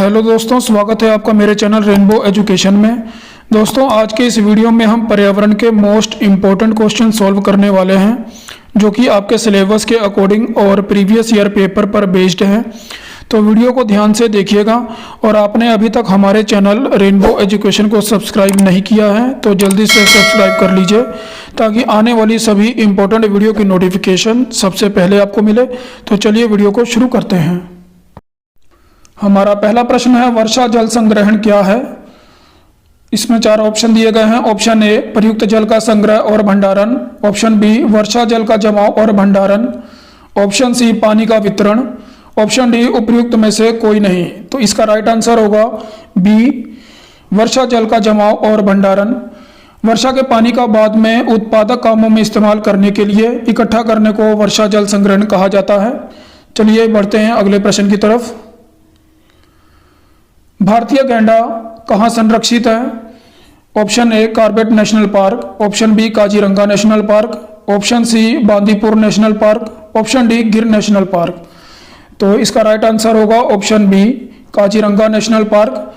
Hello दोस्तों, स्वागत है आपका मेरे चैनल रेनबो एजुकेशन में। दोस्तों, आज के इस वीडियो में हम पर्यावरण के मोस्ट इम्पोर्टेंट क्वेश्चन सॉल्व करने वाले हैं, जो कि आपके सिलेबस के अकॉर्डिंग और प्रीवियस ईयर पेपर पर बेस्ड हैं। तो वीडियो को ध्यान से देखिएगा, और आपने अभी तक हमारे चैनल रेनबो एजुकेशन को सब्सक्राइब नहीं किया है तो जल्दी से सब्सक्राइब कर लीजिए, ताकि आने वाली सभी इम्पोर्टेंट वीडियो की नोटिफिकेशन सबसे पहले आपको मिले। तो चलिए वीडियो को शुरू करते हैं। हमारा पहला प्रश्न है, वर्षा जल संग्रहण क्या है। इसमें 4 ऑप्शन दिए गए हैं। ऑप्शन ए, प्रयुक्त जल का संग्रह और भंडारण। ऑप्शन बी, वर्षा जल का जमाव और भंडारण। ऑप्शन सी, पानी का वितरण। ऑप्शन डी, उपयुक्त में से कोई नहीं। तो इसका राइट आंसर होगा बी, वर्षा जल का जमाव और भंडारण। वर्षा के पानी का बाद में उत्पादक कामों में इस्तेमाल करने के लिए इकट्ठा करने को वर्षा जल संग्रहण कहा जाता है। चलिए बढ़ते हैं अगले प्रश्न की तरफ। भारतीय गैंडा कहाँ संरक्षित है। Option A, Corbett national park. Option B, Kaziranga national park. Option C, Bandipur national park. Option D, Gir national park. तो इसका राइट आंसर होगा option B, Kaziranga national park.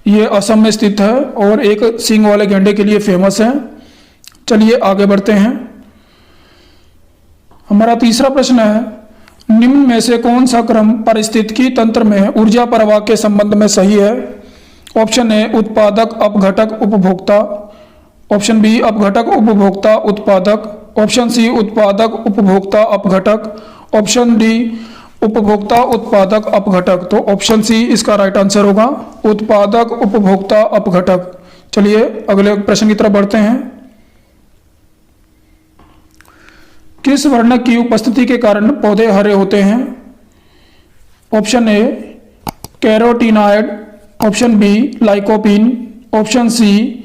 ये असम में स्थित है और एक सींग वाले गैंडे के लिए फेमस है। चलिए आगे बढ़ते हैं। हमारा तीसरा प्रश्न है, निम्न में से कौन सा क्रम पारिस्थितिकी तंत्र में ऊर्जा प्रवाह के संबंध में सही है। ऑप्शन ए, उत्पादक अपघटक उपभोक्ता। ऑप्शन बी, अपघटक उपभोक्ता उत्पादक। ऑप्शन सी, उत्पादक उपभोक्ता अपघटक। ऑप्शन डी, उपभोक्ता उत्पादक अपघटक। तो ऑप्शन सी इसका राइट आंसर होगा, उत्पादक उपभोक्ता अपघटक। चलिए अगले प्रश्न की तरफ बढ़ते हैं। किस वर्णक की उपस्थिति के कारण पौधे हरे होते हैं। Option A, carotenoid. Option B, lycopene. Option C,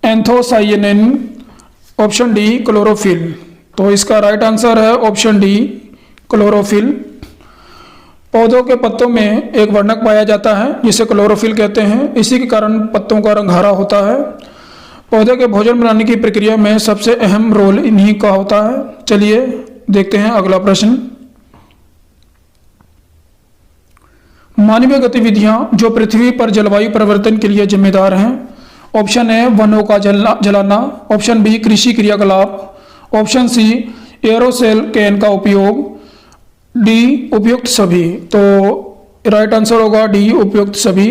anthocyanin. Option D, chlorophyll. तो इसका राइट आंसर है ऑप्शन डी, क्लोरोफिल। पौधों के पत्तों में एक वर्णक पाया जाता है जिसे क्लोरोफिल कहते हैं। इसी के कारण पत्तों का रंग हरा होता है। पौधे के भोजन बनाने की प्रक्रिया में सबसे अहम रोल इन्हीं का होता है। चलिए देखते हैं अगला प्रश्न। मानवीय गतिविधियां जो पृथ्वी पर जलवायु परिवर्तन के लिए जिम्मेदार हैं। ऑप्शन ए, वनों का जलाना। ऑप्शन बी, कृषि क्रियाकलाप। ऑप्शन सी, एरोसोल कैन का उपयोग। डी, उपयुक्त सभी। तो राइट आंसर होगा डी, उपयुक्त सभी।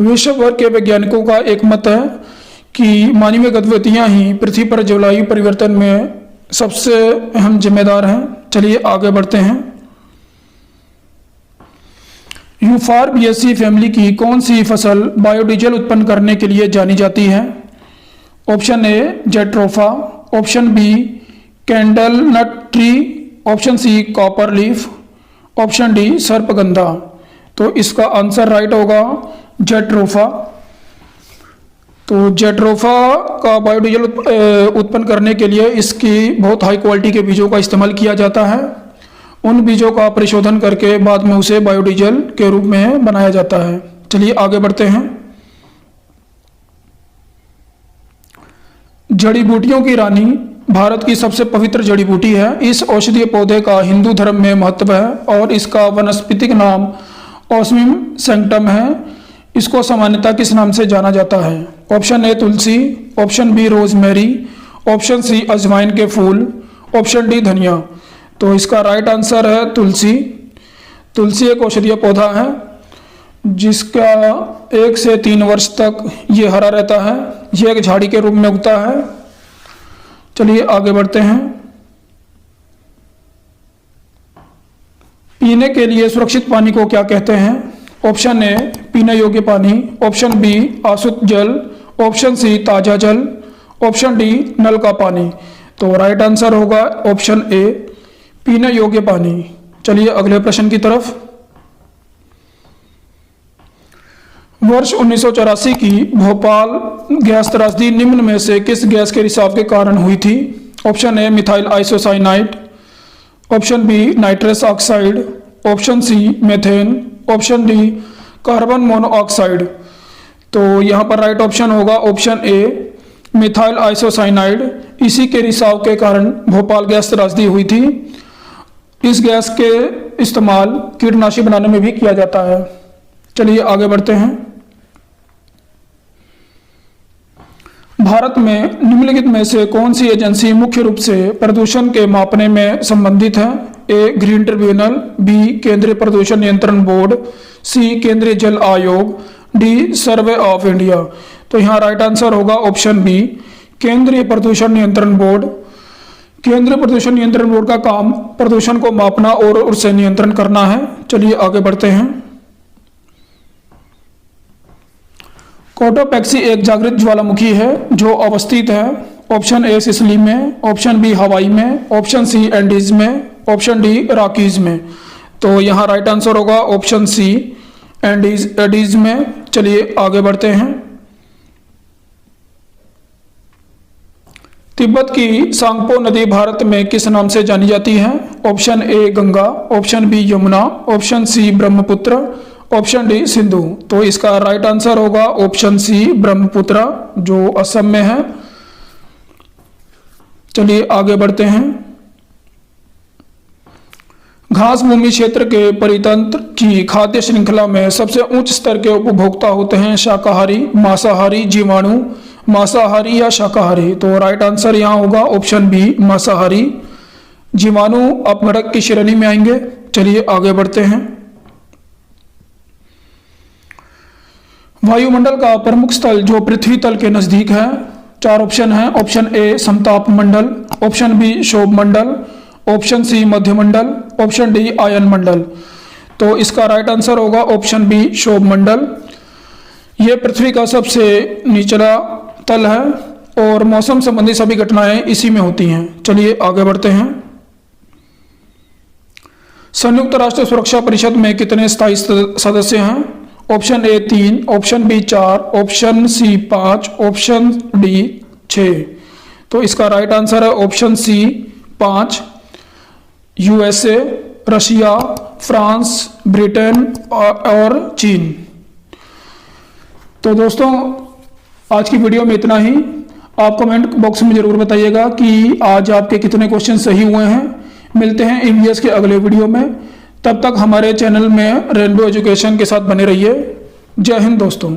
विश्व भर के वैज्ञानिकों का एक मत है कि मानवीय गतिविधियां ही पृथ्वी पर जलवायु परिवर्तन में सबसे अहम जिम्मेदार हैं। चलिए आगे बढ़ते हैं। यूफॉर्बिएसी फैमिली की कौन सी फसल बायोडीजल उत्पन्न करने के लिए जानी जाती है। Option A, jatropha. Option B, candle nut tree. Option C, copper leaf. Option D, सर्पगंधा। तो इसका आंसर राइट होगा जेट्रोफा। तो जेट्रोफा का बायोडीजल उत्पन्न करने के लिए इसकी बहुत हाई क्वालिटी के बीजों का इस्तेमाल किया जाता है। उन बीजों का परिशोधन करके बाद में उसे बायोडीजल के रूप में बनाया जाता है। चलिए आगे बढ़ते हैं। जड़ी बूटियों की रानी भारत की सबसे पवित्र जड़ी बूटी है। इस औषधीय पौधे का हिंदू धर्म में महत्व है और इसका वनस्पतिक नाम ऑस्मियम सैंक्टम है। इसको सामान्यतः किस नाम से जाना जाता है। ऑप्शन ए, तुलसी। Option B, rosemary. Option C, अजवाइन के फूल। ऑप्शन डी, धनिया। तो इसका राइट आंसर है तुलसी। तुलसी एक औषधीय पौधा है जिसका 1 से 3 वर्ष तक ये हरा रहता है। ये एक झाड़ी के रूप में उगता है। चलिए आगे बढ़ते हैं। पीने के लिए सुरक्षित पानी को क्या कहते हैं। ऑप्शन ए, पीने योग्य पानी। ऑप्शन बी, आशुद्ध जल। ऑप्शन सी, ताजा जल। ऑप्शन डी, नल का पानी। तो राइट आंसर होगा ऑप्शन ए, पीने योग्य पानी। चलिए अगले प्रश्न की तरफ। वर्ष 1984 की भोपाल गैस त्रासदी निम्न में से किस गैस के रिसाव के कारण हुई थी। Option A, methyl isocyanide. Option B, nitrous oxide. Option C, methane. Option D, carbon monoxide. तो यहाँ पर राइट ऑप्शन होगा ऑप्शन ए, मिथाइल आइसोसाइनाइड। इसी के रिसाव के कारण भोपाल गैस त्रासदी हुई थी। इस गैस के इस्तेमाल कीटनाशी बनाने में भी किया जाता है। चलिए आगे बढ़ते हैं। भारत में निम्नलिखित में से कौन सी एजेंसी मुख्य रूप से प्रदूषण के मापने में संबंधित है? ए ग्रीन ट्रिब्यूनल, बी केंद्रीय प्रदूषण नियंत्रण बोर्ड, सी केंद्रीय जल आयोग, डी सर्वे ऑफ इंडिया। तो यहाँ राइट आंसर होगा ऑप्शन बी केंद्रीय प्रदूषण नियंत्रण बोर्ड। केंद्रीय प्रदूषण नियंत्रण बोर्ड का काम प्रदूषण को मापना और उसे नियंत्रण करना है। चलिए आगे बढ़ते हैं। कोटोपैक्सी एक जागृत ज्वालामुखी है जो अवस्थित है ऑप्शन ए सिसिली में, ऑप्शन बी हवाई में, ऑप्शन सी एंडीज में, ऑप्शन डी रॉकीज में। तो यहाँ राइट आंसर होगा ऑप्शन सी एंडीज में। चलिए आगे बढ़ते हैं। तिब्बत की सांगपो नदी भारत में किस नाम से जानी जाती है? Option A Ganga, option B Yamuna, option C Brahmaputra, option D Sindhu. तो इसका राइट आंसर होगा ऑप्शन सी ब्रह्मपुत्र जो असम में है। चलिए आगे बढ़ते हैं। घास भूमि क्षेत्र के परितंत्र की खाद्य श्रृंखला में सबसे उच्च स्तर के उपभोक्ता होते हैं शाकाहारी, मांसाहारी, जीवाणु, मांसाहारी या शाकाहारी। तो राइट आंसर यहाँ होगा ऑप्शन बी मांसाहारी। जीवाणु अपघटक की श्रेणी में आएंगे। चलिए आगे बढ़ते हैं। वायुमंडल का प्रमुख स्थल जो पृथ्वी तल के नजदीक है, चार ऑप्शन है। ऑप्शन ए समताप मंडल, ऑप्शन बी क्षोभ मंडल, ऑप्शन सी मध्यमंडल, ऑप्शन डी आयन मंडल। तो इसका राइट आंसर होगा ऑप्शन बी क्षोभ मंडल। यह पृथ्वी का सबसे निचला तल है और मौसम संबंधी सभी घटनाएं इसी में होती हैं। चलिए आगे बढ़ते हैं। संयुक्त राष्ट्र सुरक्षा परिषद में कितने स्थायी सदस्य हैं? Option A 3, option B 4, option C 5, option D 6। तो इसका राइट आंसर है option C 5। USA, Russia, France, Britain और चीन। तो दोस्तों आज की वीडियो में इतना ही। आप कमेंट बॉक्स में जरूर बताइएगा कि आज आपके कितने क्वेश्चन सही हुए हैं। मिलते हैं ईवीएस के अगले वीडियो में। तब तक हमारे चैनल में रेनबो एजुकेशन के साथ बने रहिए। जय हिंद दोस्तों।